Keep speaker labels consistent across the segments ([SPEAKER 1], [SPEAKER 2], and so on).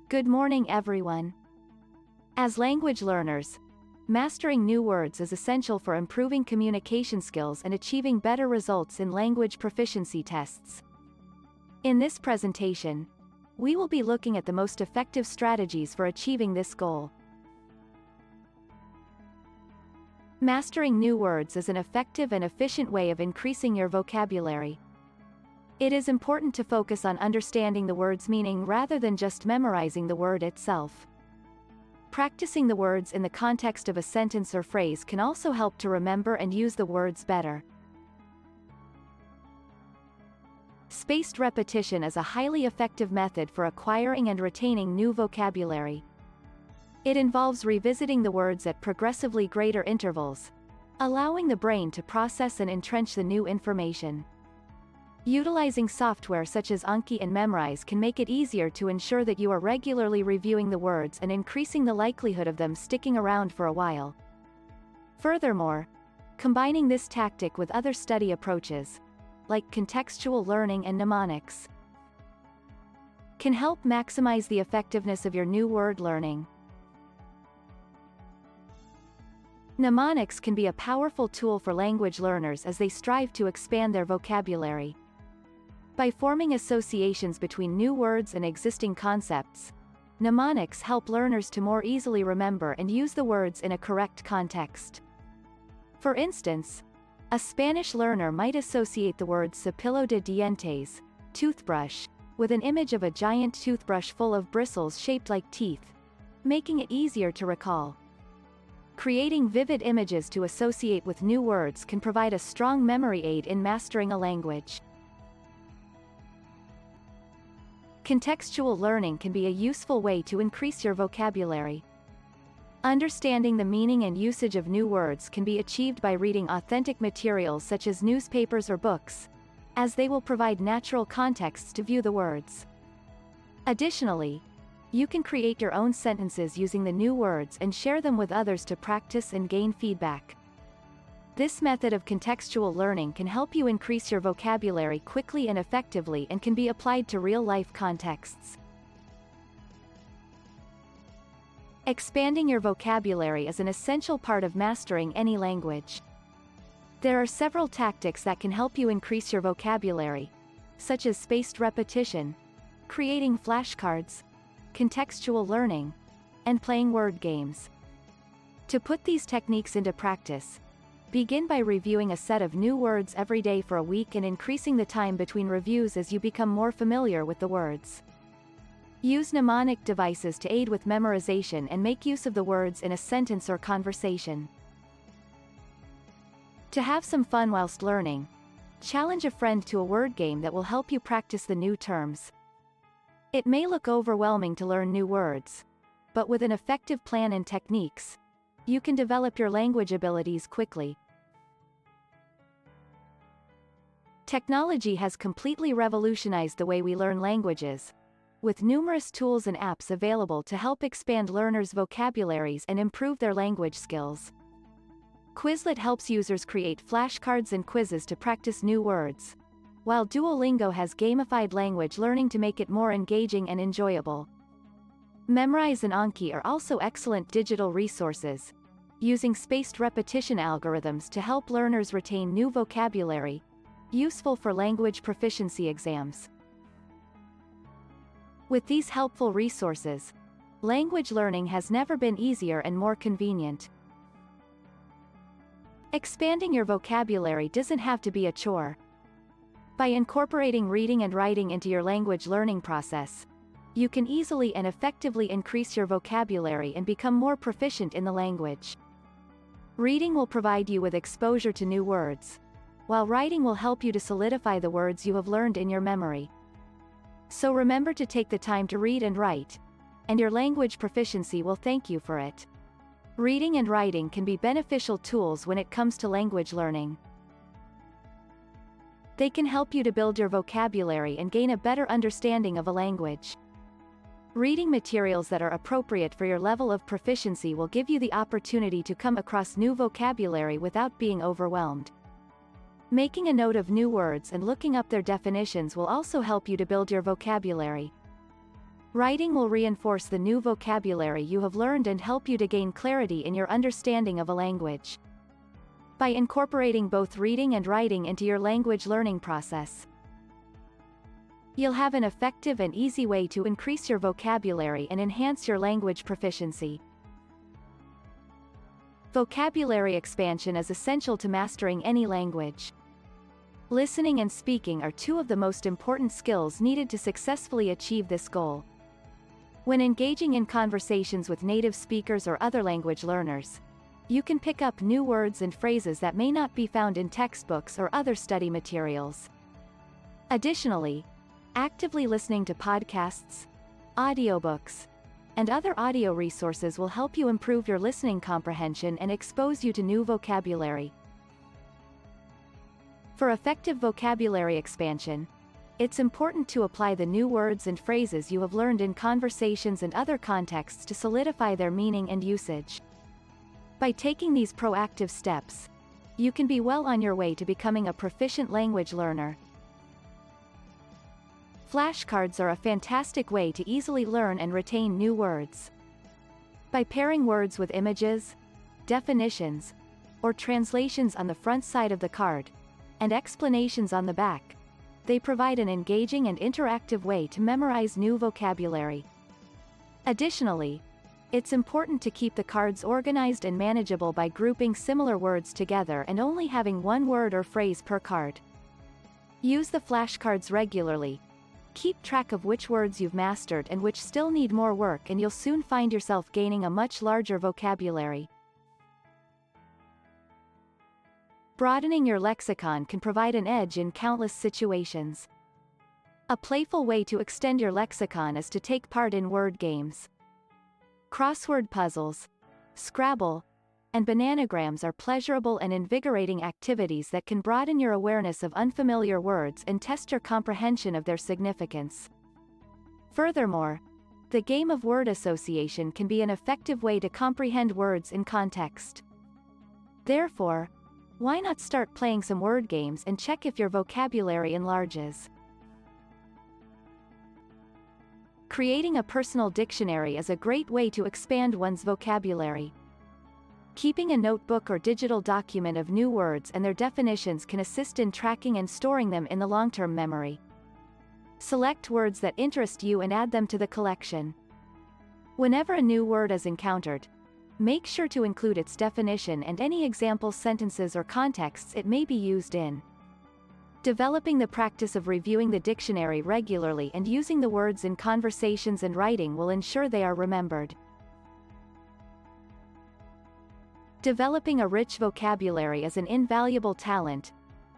[SPEAKER 1] Good morning, everyone. As language learners, mastering new words is essential for improving communication skills and achieving better results in language proficiency tests. In this presentation, we will be looking at the most effective strategies for achieving this goal. Mastering new words is an effective and efficient way of increasing your vocabulary. It is important to focus on understanding the word's meaning rather than just memorizing the word itself. Practicing the words in the context of a sentence or phrase can also help to remember and use the words better. Spaced repetition is a highly effective method for acquiring and retaining new vocabulary. It involves revisiting the words at progressively greater intervals, allowing the brain to process and entrench the new information. Utilizing software such as Anki and Memrise can make it easier to ensure that you are regularly reviewing the words and increasing the likelihood of them sticking around for a while. Furthermore, combining this tactic with other study approaches, like contextual learning and mnemonics, can help maximize the effectiveness of your new word learning. Mnemonics can be a powerful tool for language learners as they strive to expand their vocabulary. By forming associations between new words and existing concepts, mnemonics help learners to more easily remember and use the words in a correct context. For instance, a Spanish learner might associate the word cepillo de dientes, toothbrush, with an image of a giant toothbrush full of bristles shaped like teeth, making it easier to recall. Creating vivid images to associate with new words can provide a strong memory aid in mastering a language. Contextual learning can be a useful way to increase your vocabulary. Understanding the meaning and usage of new words can be achieved by reading authentic materials such as newspapers or books, as they will provide natural contexts to view the words. Additionally, you can create your own sentences using the new words and share them with others to practice and gain feedback. This method of contextual learning can help you increase your vocabulary quickly and effectively and can be applied to real-life contexts. Expanding your vocabulary is an essential part of mastering any language. There are several tactics that can help you increase your vocabulary, such as spaced repetition, creating flashcards, contextual learning, and playing word games. To put these techniques into practice, begin by reviewing a set of new words every day for a week and increasing the time between reviews as you become more familiar with the words. Use mnemonic devices to aid with memorization and make use of the words in a sentence or conversation. To have some fun whilst learning, challenge a friend to a word game that will help you practice the new terms. It may look overwhelming to learn new words, but with an effective plan and techniques, you can develop your language abilities quickly. Technology has completely revolutionized the way we learn languages, with numerous tools and apps available to help expand learners' vocabularies and improve their language skills. Quizlet helps users create flashcards and quizzes to practice new words, while Duolingo has gamified language learning to make it more engaging and enjoyable. Memrise and Anki are also excellent digital resources, using spaced repetition algorithms to help learners retain new vocabulary, useful for language proficiency exams. With these helpful resources, language learning has never been easier and more convenient. Expanding your vocabulary doesn't have to be a chore. By incorporating reading and writing into your language learning process, you can easily and effectively increase your vocabulary and become more proficient in the language. Reading will provide you with exposure to new words, while writing will help you to solidify the words you have learned in your memory. So remember to take the time to read and write, and your language proficiency will thank you for it. Reading and writing can be beneficial tools when it comes to language learning. They can help you to build your vocabulary and gain a better understanding of a language. Reading materials that are appropriate for your level of proficiency will give you the opportunity to come across new vocabulary without being overwhelmed. Making a note of new words and looking up their definitions will also help you to build your vocabulary. Writing will reinforce the new vocabulary you have learned and help you to gain clarity in your understanding of a language. By incorporating both reading and writing into your language learning process, you'll have an effective and easy way to increase your vocabulary and enhance your language proficiency. Vocabulary expansion is essential to mastering any language. Listening and speaking are two of the most important skills needed to successfully achieve this goal. When engaging in conversations with native speakers or other language learners, you can pick up new words and phrases that may not be found in textbooks or other study materials. Additionally, actively listening to podcasts, audiobooks, and other audio resources will help you improve your listening comprehension and expose you to new vocabulary. For effective vocabulary expansion, it's important to apply the new words and phrases you have learned in conversations and other contexts to solidify their meaning and usage. By taking these proactive steps, you can be well on your way to becoming a proficient language learner. Flashcards are a fantastic way to easily learn and retain new words. By pairing words with images, definitions, or translations on the front side of the card, and explanations on the back, they provide an engaging and interactive way to memorize new vocabulary. Additionally, it's important to keep the cards organized and manageable by grouping similar words together and only having one word or phrase per card. Use the flashcards regularly. Keep track of which words you've mastered and which still need more work, and you'll soon find yourself gaining a much larger vocabulary. Broadening your lexicon can provide an edge in countless situations. A playful way to extend your lexicon is to take part in word games. Crossword puzzles, Scrabble, and bananagrams are pleasurable and invigorating activities that can broaden your awareness of unfamiliar words and test your comprehension of their significance. Furthermore, the game of word association can be an effective way to comprehend words in context. Therefore, why not start playing some word games and check if your vocabulary enlarges? Creating a personal dictionary is a great way to expand one's vocabulary. Keeping a notebook or digital document of new words and their definitions can assist in tracking and storing them in the long-term memory. Select words that interest you and add them to the collection. Whenever a new word is encountered, make sure to include its definition and any example sentences or contexts it may be used in. Developing the practice of reviewing the dictionary regularly and using the words in conversations and writing will ensure they are remembered. Developing a rich vocabulary is an invaluable talent,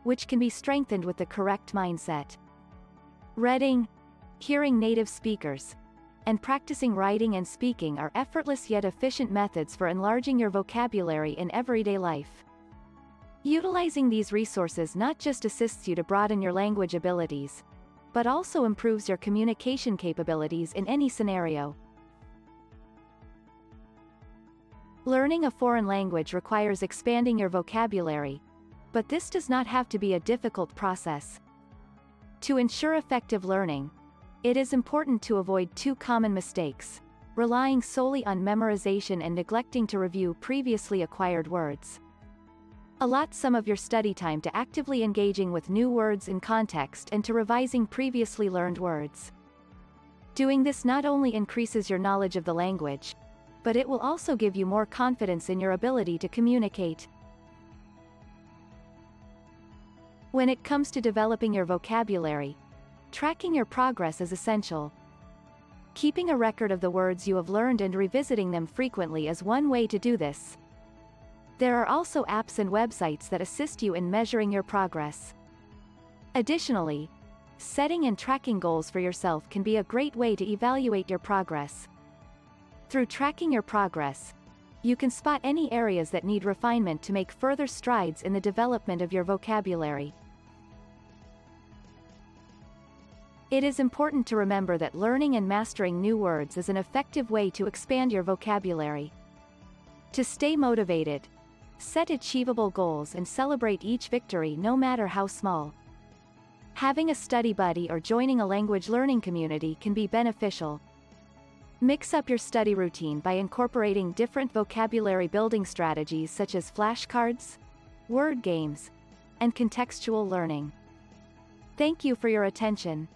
[SPEAKER 1] which can be strengthened with the correct mindset. Reading, hearing native speakers, and practicing writing and speaking are effortless yet efficient methods for enlarging your vocabulary in everyday life. Utilizing these resources not just assists you to broaden your language abilities, but also improves your communication capabilities in any scenario. Learning a foreign language requires expanding your vocabulary, but this does not have to be a difficult process. To ensure effective learning, it is important to avoid two common mistakes: relying solely on memorization and neglecting to review previously acquired words. Allot some of your study time to actively engaging with new words in context and to revising previously learned words. Doing this not only increases your knowledge of the language, but it will also give you more confidence in your ability to communicate. When it comes to developing your vocabulary, tracking your progress is essential. Keeping a record of the words you have learned and revisiting them frequently is one way to do this. There are also apps and websites that assist you in measuring your progress. Additionally, setting and tracking goals for yourself can be a great way to evaluate your progress. Through tracking your progress, you can spot any areas that need refinement to make further strides in the development of your vocabulary. It is important to remember that learning and mastering new words is an effective way to expand your vocabulary. To stay motivated, set achievable goals and celebrate each victory no matter how small. Having a study buddy or joining a language learning community can be beneficial. Mix up your study routine by incorporating different vocabulary building strategies such as flashcards, word games, and contextual learning. Thank you for your attention.